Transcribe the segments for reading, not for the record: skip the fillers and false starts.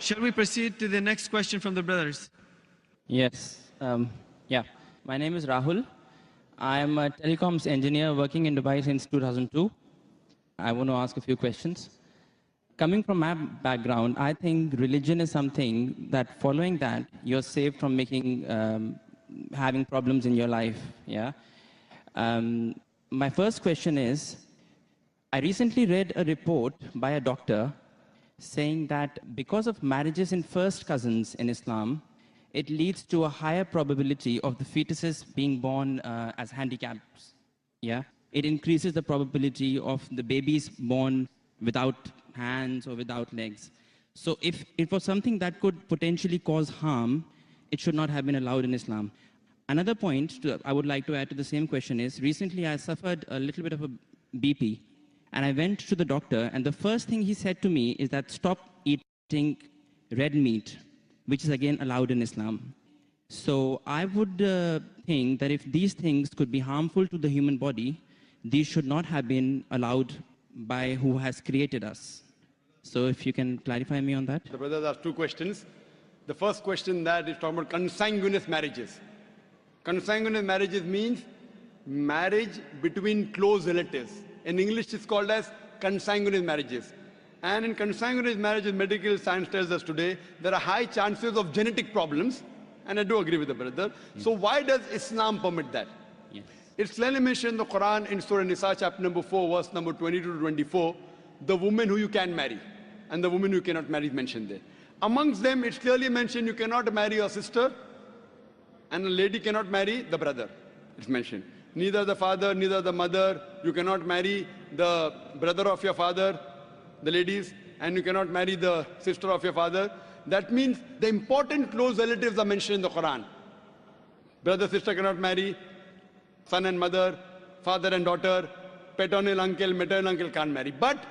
Shall we proceed to the next question from the brothers? Yes. Yeah. My name is Rahul. I am a telecoms engineer working in Dubai since 2002. I want to ask a few questions. Coming from my background, I think religion is something that following that, you're saved from having problems in your life. Yeah. My first question is, I recently read a report by a doctor saying that because of marriages in first cousins in Islam, it leads to a higher probability of the fetuses being born as handicaps. Yeah, it increases the probability of the babies born without hands or without legs. So if it was something that could potentially cause harm, it should not have been allowed in Islam. Another point I would like to add to the same question is, recently I suffered a little bit of a BP, and I went to the doctor, and the first thing he said to me is that stop eating red meat, which is again allowed in Islam. So I would think that if these things could be harmful to the human body, these should not have been allowed by who has created us. So if you can clarify me on that. The brothers asked two questions. The first question that is talking about consanguineous marriages. Consanguineous marriages means marriage between close relatives. In English, it's called as consanguineous marriages. And in consanguineous marriages, medical science tells us today, there are high chances of genetic problems. And I do agree with the brother. Yes. So why does Islam permit that? Yes. It's clearly mentioned in the Quran in Surah Nisa, chapter number 4, verse number 22 to 24, the woman who you can marry and the woman who you cannot marry is mentioned there. Amongst them, it's clearly mentioned you cannot marry your sister and a lady cannot marry the brother. It's mentioned. Neither the father, neither the mother. You cannot marry the brother of your father, the ladies, and you cannot marry the sister of your father. That means the important close relatives are mentioned in the Quran. Brother, sister cannot marry, son and mother, father and daughter, paternal uncle, maternal uncle can't marry. But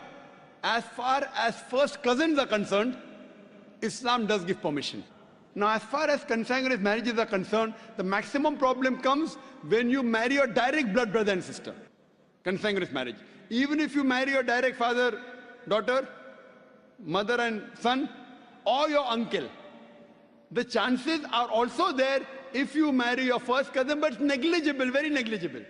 as far as first cousins are concerned, Islam does give permission. Now, as far as consanguineous marriages are concerned, the maximum problem comes when you marry your direct blood brother and sister. Consanguineous marriage. Even if you marry your direct father, daughter, mother and son, or your uncle, the chances are also there if you marry your first cousin, but negligible, very negligible.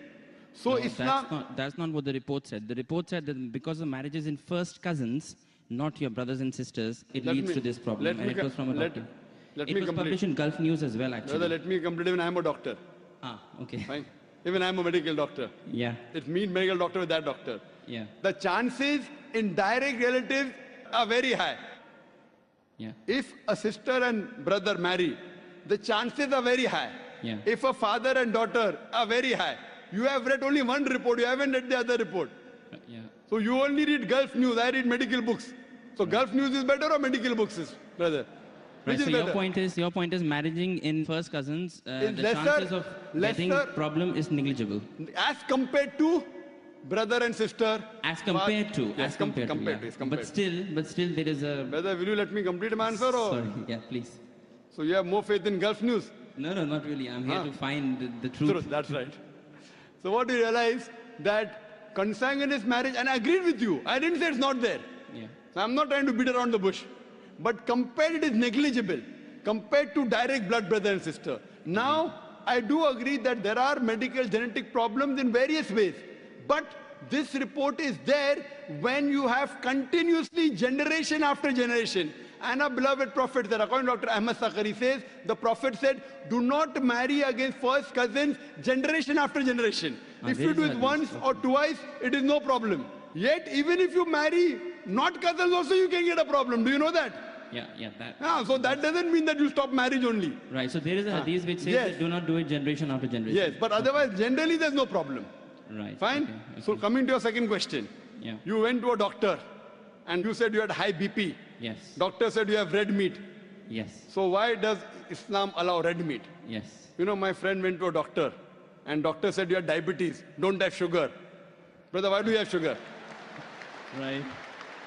So no, Islam... That's not what the report said. The report said that because of marriages in first cousins, not your brothers and sisters, it leads to this problem. And it was from a doctor. It was published in Gulf News as well, actually. Brother, let me complete. Even I am a doctor. Ah, okay. Fine. Even I am a medical doctor. Yeah. It means medical doctor with that doctor. Yeah. The chances in direct relatives are very high. Yeah. If a sister and brother marry, the chances are very high. Yeah. If a father and daughter are very high. You have read only one report, you haven't read the other report. Yeah. So you only read Gulf News, I read medical books. So Gulf News is better or medical books is, brother? Right, so your point is marrying in first cousins, the chances of getting problem is negligible. As compared to brother and sister. As compared to. Yes, compared to. But still there is a... Brother, will you let me complete my answer? Or? Sorry, yeah, please. So you have more faith in Gulf News? No, not really. I'm here to find the truth. That's right. So what we realize that consanguineous marriage, and I agreed with you. I didn't say it's not there. Yeah. So I'm not trying to beat around the bush. But compared, it is negligible compared to direct blood brother and sister. Now, I do agree that there are medical genetic problems in various ways. But this report is there when you have continuously generation after generation. And our beloved Prophet said, according to Dr. Ahmad Zakir says, the Prophet said, do not marry against first cousins generation after generation. If you do it once or twice, it is no problem. Yet, even if you marry not cousins also, you can get a problem. Do you know that? Yeah. So that doesn't mean that you stop marriage only. Right. So there is a hadith which says that do not do it generation after generation. Yes, but otherwise, generally, there's no problem. Right. Fine? Okay. So coming to your second question. Yeah. You went to a doctor and you said you had high BP. Yes. Doctor said you have red meat. Yes. So why does Islam allow red meat? Yes. You know, my friend went to a doctor and doctor said you have diabetes, don't have sugar. Brother, why do you have sugar? Right.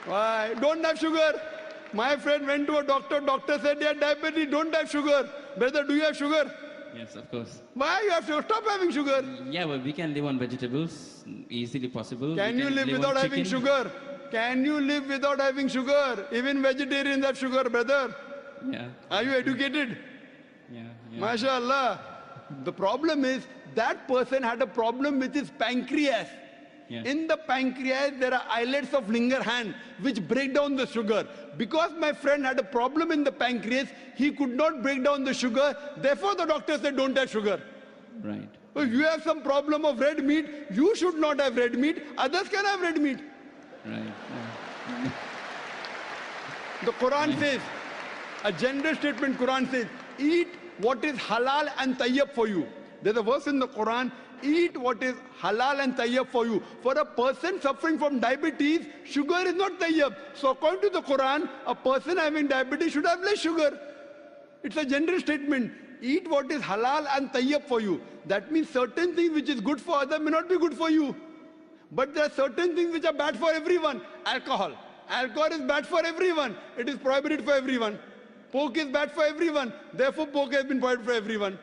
Why? Don't have sugar. My friend went to a doctor, doctor said you have diabetes, don't have sugar. Brother, do you have sugar? Yes, of course. Why you have sugar? Stop having sugar. Yeah, well, we can live on vegetables, easily possible. Can you live without having sugar? can you live without having sugar? Even vegetarians have sugar, brother. Yeah. Are you educated? Yeah. Yeah. MashaAllah. The problem is that person had a problem with his pancreas. Yeah. In the pancreas, there are islets of Langerhans which break down the sugar. Because my friend had a problem in the pancreas, he could not break down the sugar. Therefore, the doctor said, don't have sugar. Right. If you have some problem of red meat, you should not have red meat. Others can have red meat. Right. Yeah. The Quran says, a general statement, Quran says, eat what is halal and tayyib for you. There's a verse in the Quran, eat what is halal and tayyib for you. For a person suffering from diabetes, sugar is not tayyib. So according to the Quran, a person having diabetes should have less sugar. It's a general statement. Eat what is halal and tayyib for you. That means certain things which is good for others may not be good for you. But there are certain things which are bad for everyone. Alcohol. Alcohol is bad for everyone. It is prohibited for everyone. Pork is bad for everyone. Therefore, pork has been prohibited for everyone.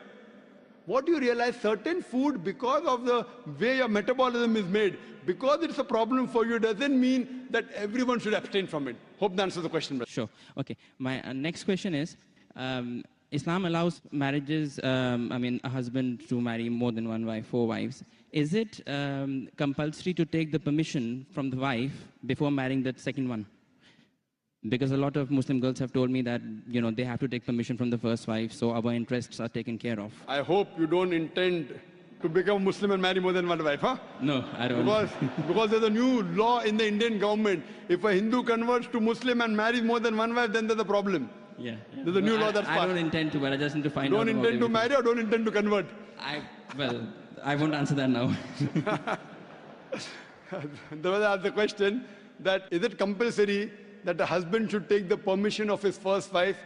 What do you realize? Certain food, because of the way your metabolism is made, because it's a problem for you, doesn't mean that everyone should abstain from it. Hope that answers the question, brother. Sure. Okay. My next question is, Islam allows marriages, a husband to marry more than one wife, 4 wives. Is it compulsory to take the permission from the wife before marrying that second one? Because a lot of Muslim girls have told me that, they have to take permission from the first wife, so our interests are taken care of. I hope you don't intend to become Muslim and marry more than one wife, huh? No, I don't. Because there's a new law in the Indian government. If a Hindu converts to Muslim and marries more than one wife, then there's a problem. Yeah. There's a new law that's passed. I don't intend to, but I just need to find out. Don't intend to marry or don't intend to convert? I won't answer that now. There was the question that is it compulsory that a husband should take the permission of his first wife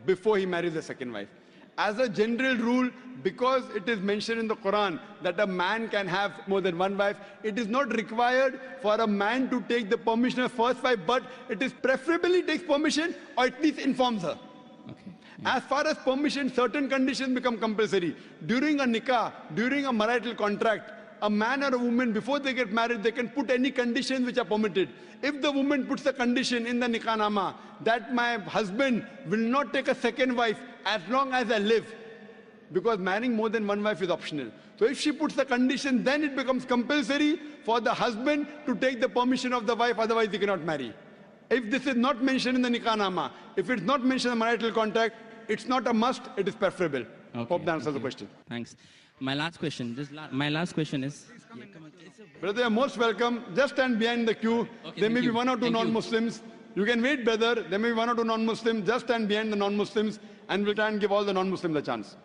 before he marries the second wife? As a general rule, because it is mentioned in the Quran that a man can have more than one wife, it is not required for a man to take the permission of first wife, but it is preferably takes permission or at least informs her. Okay. As far as permission, certain conditions become compulsory. During a nikah, during a marital contract, a man or a woman, before they get married, they can put any conditions which are permitted. If the woman puts a condition in the nikah nama that my husband will not take a second wife as long as I live, because marrying more than one wife is optional. So if she puts the condition, then it becomes compulsory for the husband to take the permission of the wife, otherwise he cannot marry. If this is not mentioned in the nikah nama, if it's not mentioned in the marital contract, it's not a must, it is preferable. Okay, Hope that answers the question. Thanks. My last question, my last question is... Brother, you're most welcome. Just stand behind the queue. Okay, There may be you. one or two Thank you. non-Muslims. You can wait, brother. There may be one or two non-Muslims. Just stand behind the non-Muslims and we'll try and give all the non-Muslims a chance.